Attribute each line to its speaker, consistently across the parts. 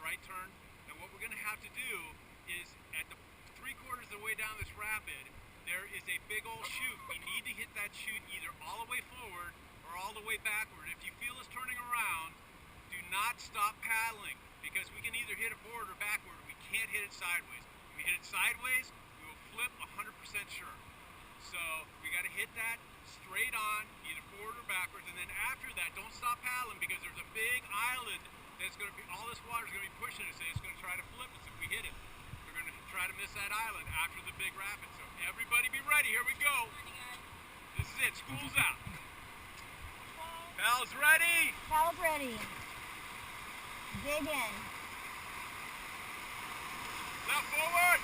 Speaker 1: right turn. And what we're going to have to do is at the 3/4 of the way down this rapid, there is a big old chute. We need to hit that chute either all the way forward or all the way backward. If you feel us turning around, do not stop paddling, because we can either hit it forward or backward. We can't hit it sideways. If we hit it sideways, we will flip 100% sure. So we got to hit that straight on, either forward or backwards, and then after that, don't stop paddling, because there's a big island that's going to be, all this water is going to be pushing us, and it's going to try to flip us if we hit it. We're going to try to miss that island after the big rapid. So everybody be ready. Here we go. This is it. School's out. Paddles ready.
Speaker 2: Paddles ready. Dig in.
Speaker 1: Left forward.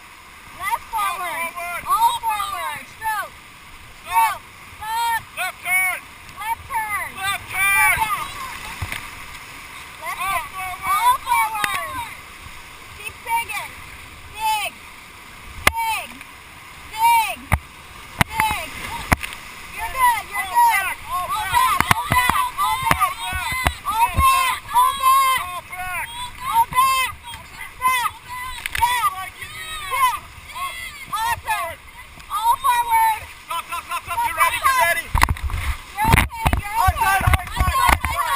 Speaker 2: Left forward.
Speaker 1: All forward.
Speaker 2: All forward. Stroke. Stroke. Stop.
Speaker 1: Left turn.
Speaker 2: Left turn.
Speaker 1: Left turn.
Speaker 2: Left
Speaker 1: All
Speaker 2: back.
Speaker 1: forward.
Speaker 2: All forward. Keep digging. Dig. Dig. Dig. Dig. You're good. You're good.
Speaker 1: All
Speaker 2: All
Speaker 1: back.
Speaker 2: back. All back. All back.
Speaker 1: All back.
Speaker 2: All back. All back.
Speaker 1: All back.
Speaker 2: All back. Back. Back. Back. Awesome. All forward.
Speaker 1: Stop, stop, stop, stop. Get ready, get ready.
Speaker 2: You're okay. You're okay.
Speaker 1: High side, high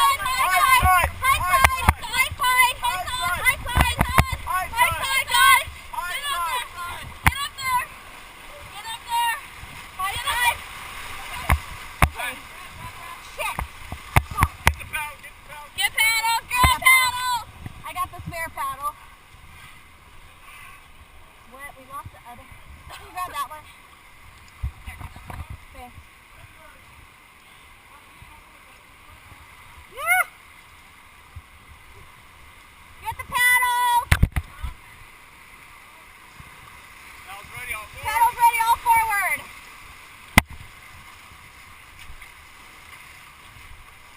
Speaker 1: side, high side.
Speaker 2: High side. High side. High side. High side. High side, guys.
Speaker 1: High
Speaker 2: Get up
Speaker 1: side.
Speaker 2: there. Get up there. Get up there. High side. Okay. Shit.
Speaker 1: Get the paddle, get the paddle.
Speaker 2: Get paddle. Get paddle. I got the spare paddle. What? We lost the other. Can you grab that one? Okay. Yeah. Get the paddle.
Speaker 1: Paddles ready, all forward.
Speaker 2: Paddles ready, all forward.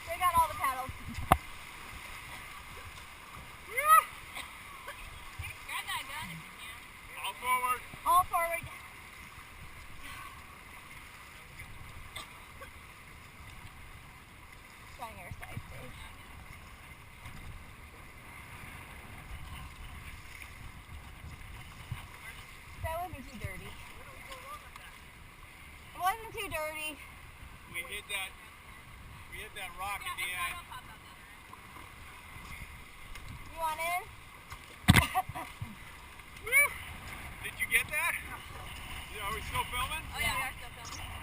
Speaker 2: They got all the paddles. Yeah. Grab that gun if you can.
Speaker 1: All forward.
Speaker 2: All forward. Trying your side stage. That wasn't too dirty. It wasn't too dirty.
Speaker 1: We hit that rock at the end.
Speaker 2: You want in?
Speaker 1: Did you get that? Yeah, are we still filming?
Speaker 2: Oh yeah, we are still filming.